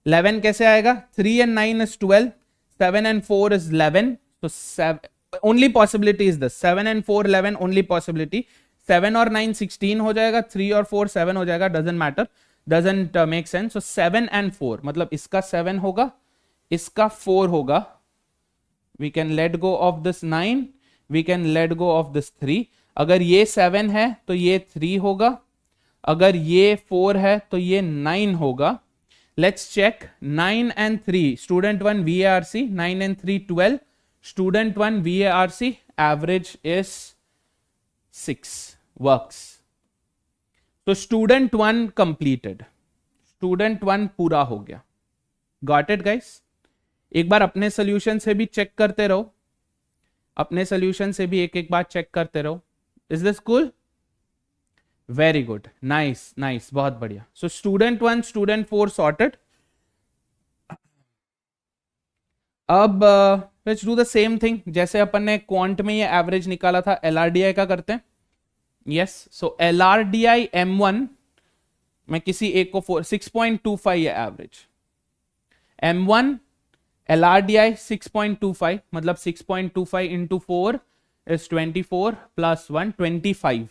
11 कैसे आएगा? 3 and 9 is 12, 7 and 4 is 11. तो only possibility is this, 7 and 4 11, only possibility. 7 और 9 16 हो जाएगा, 3 और 4 7 हो जाएगा. doesn't matter, doesn't make sense. so 7 and 4 मतलब इसका 7 होगा, इसका 4 होगा. we can let go of this 9, we can let go of this 3. अगर ये 7 है तो ये 3 होगा, अगर ये 4 है तो ये 9 होगा. Let's check. 9 and 3, student 1 VARC, 9 and 3 12. Student 1 VARC average is 6. Works. तो स्टूडेंट 1 कंप्लीटेड, स्टूडेंट 1 पूरा हो गया. Got it guys? एक बार अपने सोल्यूशन से भी चेक करते रहो, अपने सोल्यूशन से भी एक एक बार चेक करते रहो. Is this cool? Very good, nice nice, बहुत बढ़िया. So student 1, student 4 sorted. अब let's do the same thing. जैसे अपन ने क्वांट में ये एवरेज निकाला था, LRDI का करते हैं. यस. सो LRDI M1 में किसी एक को 6.25 है एवरेज. M1 LRDI 6.25, मतलब 6.25 into 4 is 24 plus 1 25.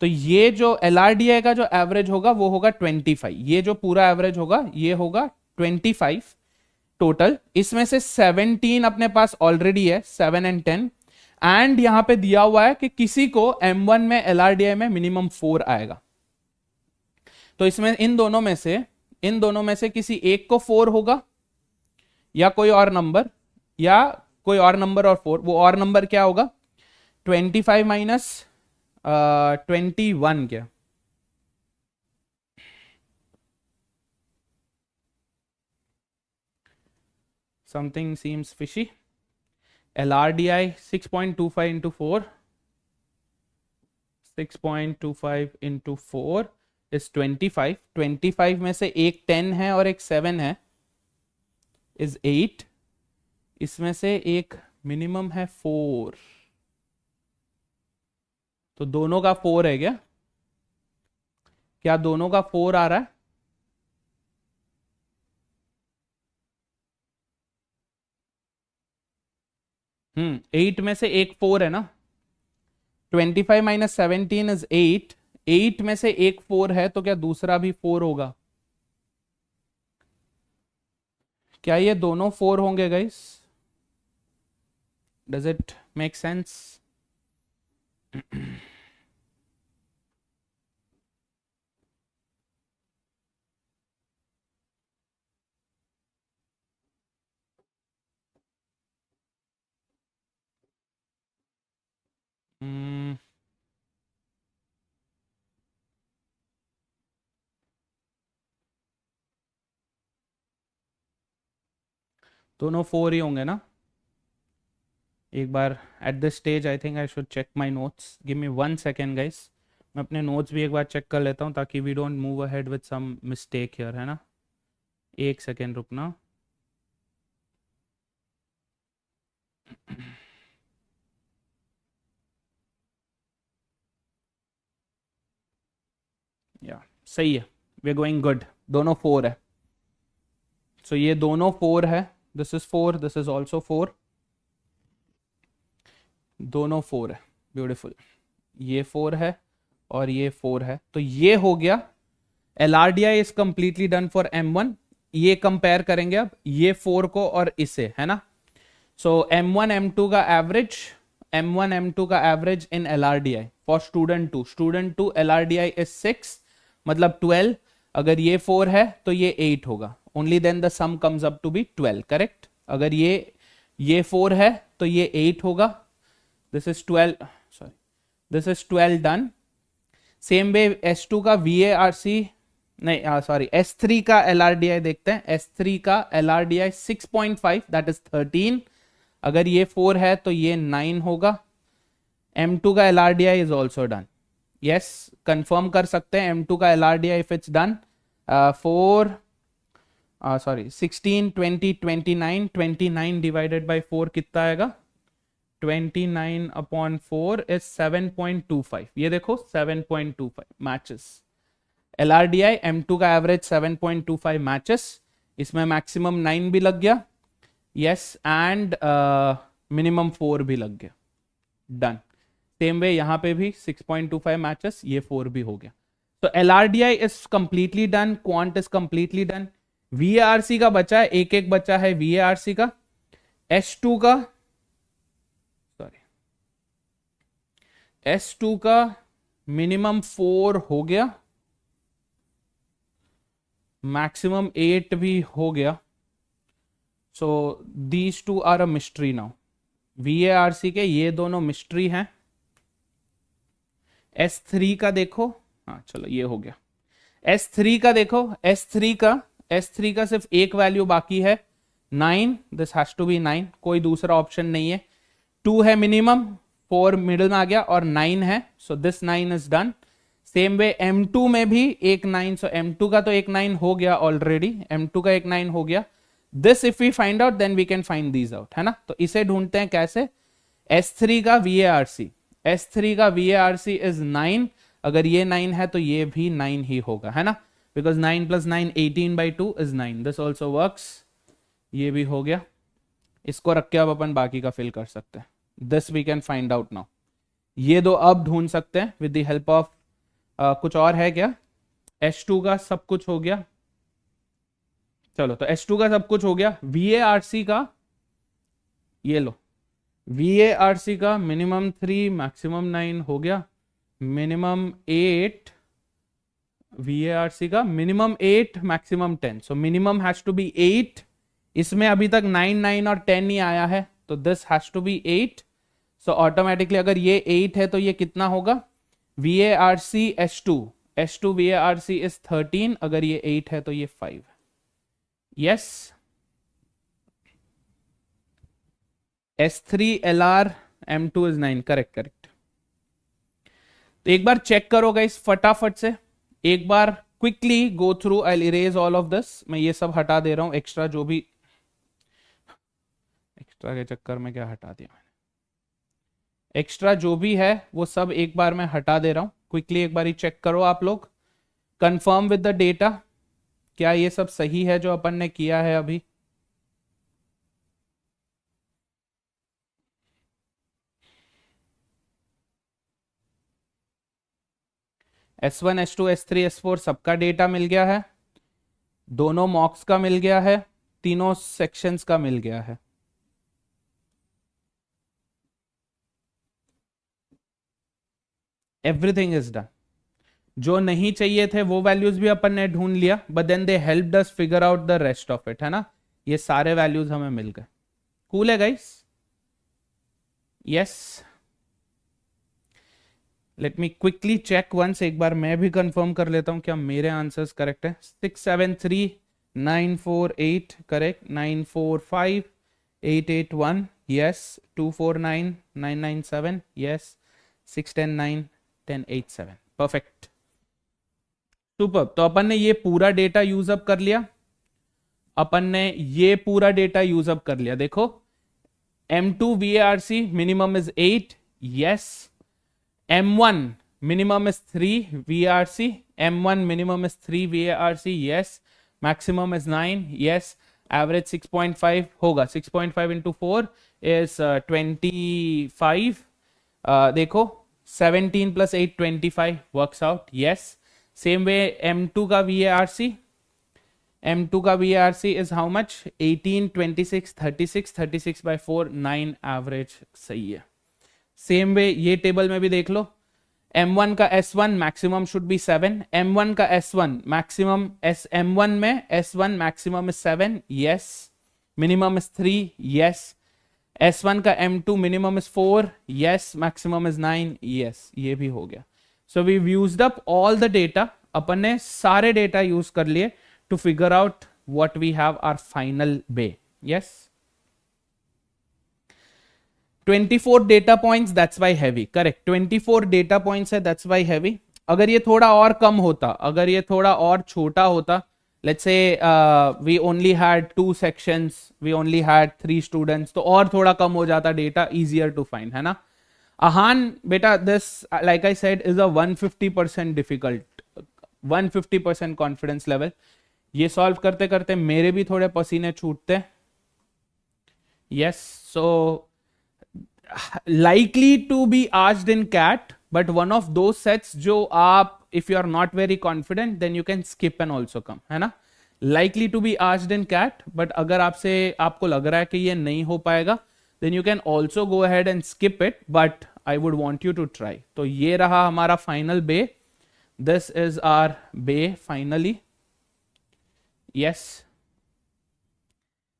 तो ये जो LRDI का जो एवरेज होगा वो होगा 25. ये जो पूरा एवरेज होगा ये होगा 25 टोटल. इसमें से 17 अपने पास ऑलरेडी है, 7 and 10. एंड यहां पे दिया हुआ है कि किसी को M1 में LRDI में मिनिमम 4 आएगा. तो इसमें इन दोनों में से किसी एक को 4 होगा या कोई और नंबर, या कोई और नंबर और 4. वो और नंबर क्या होगा? 25 माइनस 21. क्या? Something seems fishy. LRDI 6.25 into 4, 6.25 into 4 is 25. 25 में से एक 10 है और एक 7 है, is 8. इसमें से एक मिनिमम है 4, तो दोनों का 4 है क्या? क्या दोनों का 4 आ रहा है? 8 में से एक 4 है ना. 25 माइनस 17 इज 8. 8 में से एक 4 है तो क्या दूसरा भी 4 होगा? क्या ये दोनों 4 होंगे guys? Does it make sense? दोनों 4 ही होंगे ना. एक बार at this stage I think I should check my notes. Give me 1 second guys. मैं अपने नोट्स भी एक बार चेक कर लेता हूँ ताकि we don't move ahead with some mistake here, है ना. 1 सेकेंड रुकना. या सही है. We are going good. दोनों 4 है. सो ये दोनों 4 है. This is 4, this is also 4. दोनों 4 है. ब्यूटिफुल. ये 4 है और ये 4 है. तो ये हो गया. LRDI is completely done for M1. ये कंपेयर करेंगे अब ये 4 को और इसे, है ना. सो M1 M2 का एवरेज, M1 M2 का average in LRDI for student 2. Student 2 LRDI is 6 मतलब 12. अगर ये 4 है तो ये 8 होगा. Only then the sum comes up to be 12. Correct. अगर ये 4 है तो ये 8 होगा. This is 12. Sorry, this is 12 done. Same way S2 का VARC नहीं सॉरी S3 का LRDI देखते हैं. S3 का LRDI 6.5 दैट इज 13. अगर ये 4 है तो ये 9 होगा. M2 का LRDI is also done. Yes, confirm कर सकते हैं M2 का LRDI if it's done. 16 20 29. 29 divided by 4 कितना आएगा? 29 अपॉन 4 इज 7.25. ये देखो 7.25 मैचेस. LRDI M2 का एवरेज 7.25 मैचेस. इसमें मैक्सिमम 9 भी लग गया. यस, एंड मिनिमम 4 भी लग गया. डन. सेम वे यहां पे भी 6.25 मैचेस. ये 4 भी हो गया. तो LRDI is completely done. Quant is completely done. VARC का बचा है, एक बचा है VARC का. S2 का S2 का मिनिमम 4 हो गया, मैक्सिमम 8 भी हो गया. So these two are a mystery now. VARC के ये दोनों मिस्ट्री हैं. S3 का देखो. हाँ चलो ये हो गया. S3 का देखो. S3 का सिर्फ एक वैल्यू बाकी है 9. This has to be 9. कोई दूसरा ऑप्शन नहीं है. 2 है मिनिमम, 4 मिडिल में आ गया और 9 है. So this 9 is done. Same way M2 में भी एक 9. सो M2 का तो एक 9 हो गया ऑलरेडी. M2 का एक 9 हो गया. This if we find out then we can find these out, है ना. तो इसे ढूंढते हैं कैसे. S3 का VARC. S3 का VARC इज 9. अगर ये 9 है तो ये भी 9 ही होगा, है ना. Because 9 + 9 18/2 is 9. This also works. ये भी हो गया. इसको रख के अब अपन बाकी का फिल कर सकते हैं. This we can find out now. ये दो अब ढूंढ सकते हैं विद द हेल्प ऑफ कुछ और है क्या. S2 का सब कुछ हो गया. चलो तो S2 का सब कुछ हो गया. VARC का ये लो. VARC का मिनिमम 3 मैक्सिमम 9 हो गया. मिनिमम 8. VARC का minimum 8 maximum 10. So minimum has to be 8. इसमें अभी तक 9 9 और 10 ही आया है तो this has to be 8. So automatically अगर ये 8 है तो ये कितना होगा. VARC S2 VARC is 13. अगर ये 8 है तो ये 5. Yes. S3 LR M2 is 9. Correct. तो एक बार चेक करो गाइस फटाफट से. एक बार quickly go through. I erase all of this. मैं ये सब हटा दे रहा हूं. एक्स्ट्रा जो भी एक्स्ट्रा के चक्कर में क्या हटा दिया मैंने. एक्स्ट्रा जो भी है वो सब एक बार मैं हटा दे रहा हूं. क्विकली एक बार ही चेक करो आप लोग. कंफर्म विद द डेटा, क्या ये सब सही है जो अपन ने किया है अभी? S1 S2 S3 S4 सबका डेटा मिल गया है, दोनों मॉक्स का मिल गया है, तीनों सेक्शंस का मिल गया है। Everything is done. जो नहीं चाहिए थे वो वैल्यूज भी अपन ने ढूंढ लिया, but then they helped us figure out the rest of it, है ना? ये सारे वैल्यूज हमें मिल गए। कूल है guys? Yes. Let me quickly check once, एक बार मैं भी कंफर्म कर लेता हूं क्या मेरे आंसर्स करेक्ट है। 673 948 correct, 945 881 yes, 249 997 yes, 610 1087 perfect. Super. तो अपन ने ये पूरा डेटा यूज अप कर लिया, अपन ने ये पूरा डेटा यूज अप कर लिया। देखो M2 VARC minimum is 8 yes, M1 minimum is 3 VARC, M1 minimum is 3 VARC yes, maximum is 9 yes, average 6.5 होगा, 6.5 into 4 is 25, देखो 17 plus 8 25 works out yes. Same way M2 का VARC, M2 का VARC is how much? 18 26 36 36 by 4 9 average, सही है। Same way ये table में भी देख लो, M1 का S1 maximum should be 7, M1 का S1 मैक्सिमम, M1 में S1 maximum is 7 yes, minimum is 3 yes, S1 का M2 minimum is 4 yes, maximum is 9 yes, ये भी हो गया। So we used up all the data, अपन ने सारे डेटा यूज कर लिए to figure out what we have our final bay. Yes, 24 data points, that's why heavy. Correct, 24 data points है, that's why heavy. अगर ये थोड़ा और कम होता, अगर ये थोड़ा और छोटा होता, let's say we only had 2 sections, we only had 3 students, तो और थोड़ा कम हो जाता डेटा, easier to find, है ना? Ahan बेटा, this like I said is a 150% difficult, 150% confidence level. ये सॉल्व करते करते मेरे भी थोड़े पसीने छूटते। Yes, so likely to be asked in CAT, but one of दो सेट्स जो आप, if you are not very confident then you can skip and also come, है ना? Likely to be asked in CAT, but अगर आपसे आपको लग रहा है कि ये नहीं हो पाएगा then you can also go ahead and skip it, but I would want you to try. तो ये रहा हमारा final bay, this is our bay finally. Yes,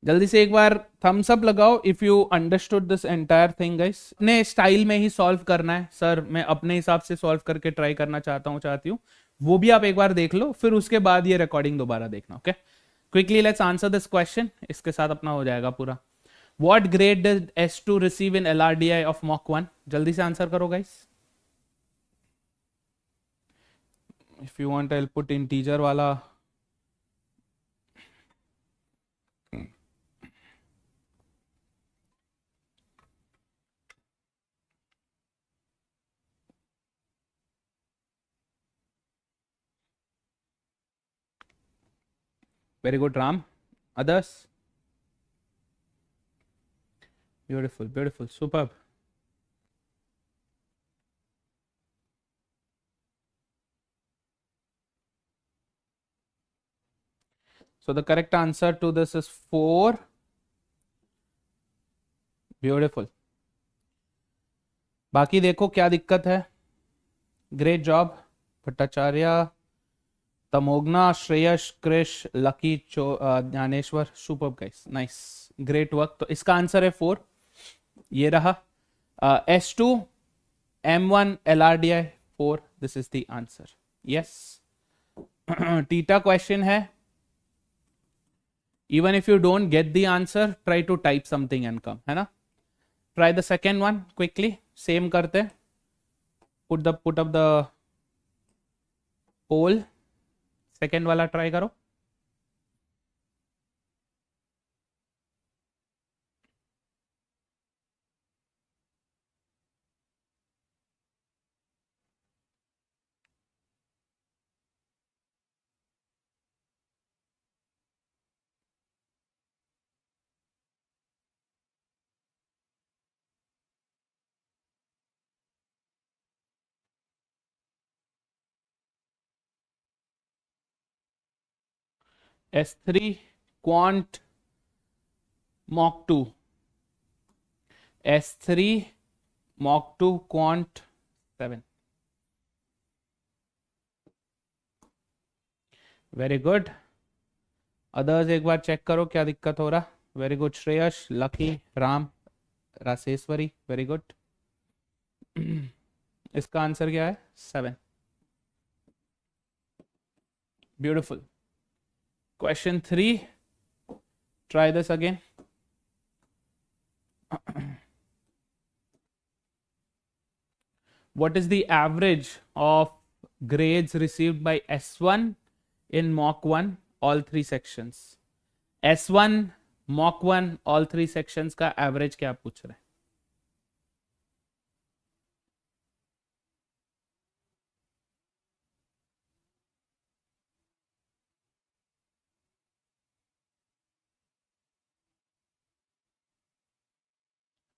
जल्दी से एक बार थम्स अप लगाओ if you understood this entire thing guys. अपने स्टाइल में ही सॉल्व करना है सर, मैं अपने हिसाब से सॉल्व करके ट्राई करना चाहती हूँ, वो भी आप एक बार देख लो, फिर उसके बाद ये रिकॉर्डिंग दोबारा देखना। Okay, quickly let's answer this question, इसके साथ अपना हो जाएगा पूरा। What grade did S2 receive in LRDI of mock 1? जल्दी से आंसर करो guys. If you want I put integer वाला। Very good, Ram. Others? Beautiful, beautiful, superb. So the correct answer to this is 4. Beautiful. बाकी देखो क्या दिक्कत है। Great job Bhattacharya, Tamogna, Shreyas, Krish, Lucky, Gyaneshwar, super guys, nice, great work. तो इसका answer है 4, ये रहा। S2 M1 LRDI 4, this is the answer. Yes, theta question है, even if you don't get the answer try to type something and come, है ना? Try the second one quickly, same करते, put up the poll, second वाला try करो। S3 quant mock 2, S3 mock 2 quant 7. Very good. Others एक बार check करो क्या दिक्कत हो रहा. Very good Shreyas, Lucky, Ram, Raseshwari, very good. इसका आंसर क्या है? 7. Beautiful. Question 3, try this again. What is the average of grades received by S1 in mock 1 all 3 sections? S1 mock 1 all 3 sections का average क्या पूछ रहे हैं?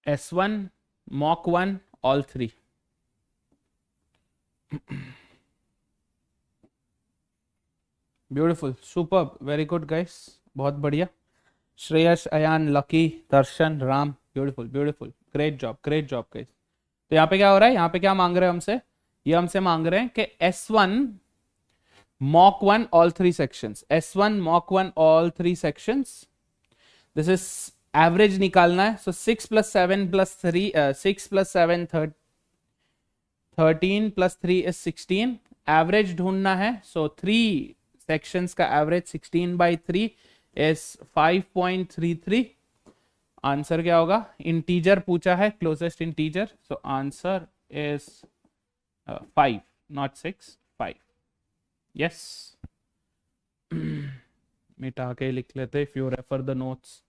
S1 mock 1 all 3. Beautiful, super, very good guys, बहुत बढ़िया. Shreyas, Ayan, Lucky, Darshan, Ram, beautiful beautiful, great job guys. तो यहाँ पे क्या हो रहा है? यहाँ पे क्या मांग रहे हैं हमसे? ये हमसे मांग रहे हैं कि S1 mock 1 all 3 sections, S1 mock 1 all 3 sections, this is average निकालना है. So 6 plus 7 plus 3, 6 plus 7 13 plus 3 is 16. Average ढूंढना है. सो 3 sections का एवरेज 16 by 3 is 5.33. आंसर क्या होगा? इंटीजर पूछा है, closest integer. So answer is 5, not 6, 5. Yes, मिटा के लिख लेते. If you refer the notes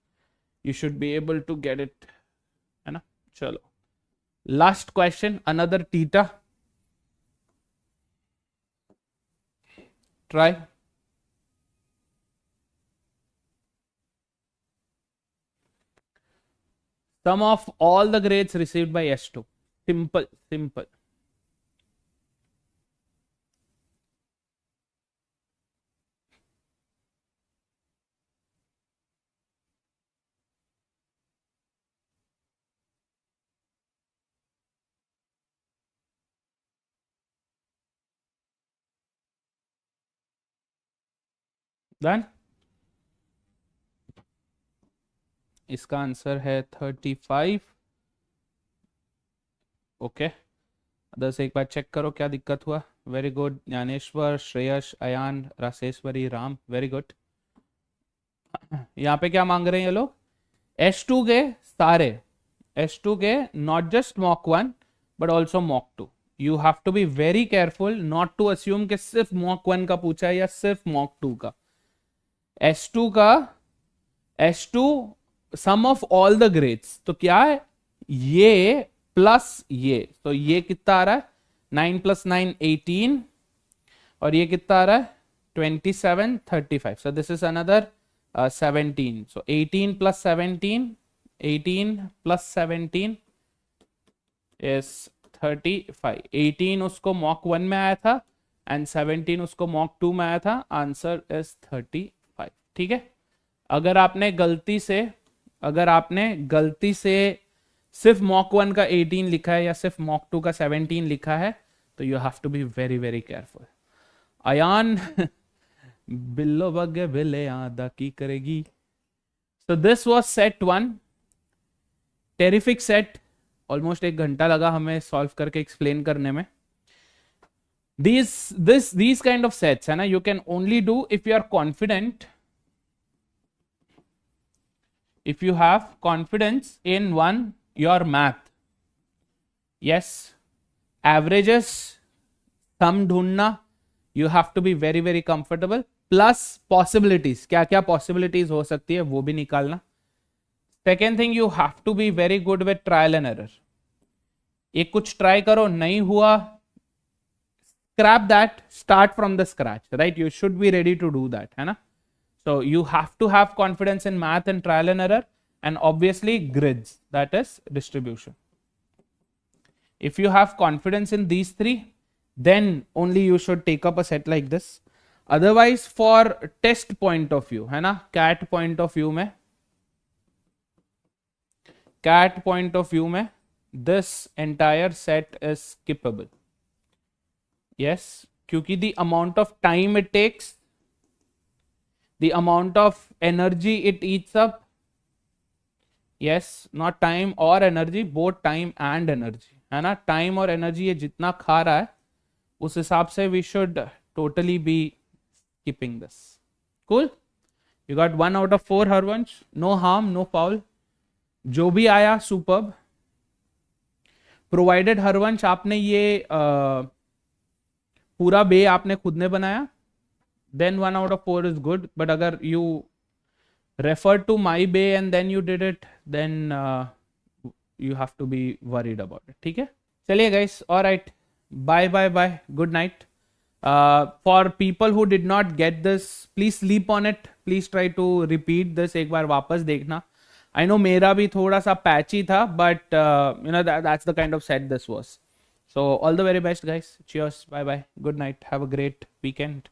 you should be able to get it, है ना. चलो, last question, another theta. Try. Sum of all the grades received by S2. Simple. Done. इसका answer है 35. Okay, others एक बार चेक करो क्या दिक्कत हुआ. Very good, Gyaneshwar, Shreyas, Ayaan, Raseshwari, Ram, very good. यहाँ पे क्या मांग रहे हैं ये लोग? S2 के सारे, S2 के not just mock 1 but also mock 2. You have to be very careful not to assume कि सिर्फ मॉक 1 का पूछा है या सिर्फ मॉक 2 का. S2 का, S2 sum of all the grades. तो क्या है? ये प्लस ये, तो ये कितना आ रहा है? 9 plus 9 18, और ये कितना आ रहा है? 27 35. So this is another 17. So 18 plus 17, 18 plus 17 is 35. 18 उसको मॉक 1 में आया था एंड 17 उसको मॉक 2 में आया था. Answer is 35. ठीक है. अगर आपने गलती से सिर्फ मॉक 1 का 18 लिखा है या सिर्फ मॉक 2 का 17 लिखा है तो you have to be very very careful. Ayaan, बिल्लो बगे बिल्ले आदा की करेगी. So this was set 1. Terrific set. Almost 1 घंटा लगा हमें सॉल्व करके एक्सप्लेन करने में. these kind of sets है ना, you can only do if you are confident, if you have confidence in your math. Yes, averages, sum ढूंढना, you have to be very very comfortable. Plus possibilities, क्या क्या possibilities हो सकती है वो भी निकालना. Second thing, you have to be very good with trial and error. एक कुछ ट्राई करो, नहीं हुआ, scrap that, start from the scratch, right? You should be ready to do that, है ना. So you have to have confidence in math and trial and error, and obviously grids, that is distribution. If you have confidence in these 3, then only you should take up a set like this. Otherwise for test point of view, है ना, CAT point of view में, CAT point of view में this entire set is skippable. Yes, क्योंकि the amount of time it takes, the amount of energy it eats up, yes, not time और energy, both time and energy, है ना, time और energy ये जितना खा रहा है उस हिसाब से we should totally be skipping this. Cool? You got 1 out of 4, Harvansh. No harm, no foul. जो भी आया सुपर्ब. प्रोवाइडेड हरवंश आपने ये पूरा बे आपने खुद ने बनाया, then 1 out of 4 is good. But अगर you refer to my bay and then you did it, then you have to be worried about it. ठीक है, चलिए guys, all right, bye, good night. For people who did not get this, please sleep on it, please try to repeat this, एक बार वापस देखना. I know मेरा भी थोड़ा सा patchy था, but you know that's the kind of set this was. So all the very best guys, cheers, bye, good night, have a great weekend.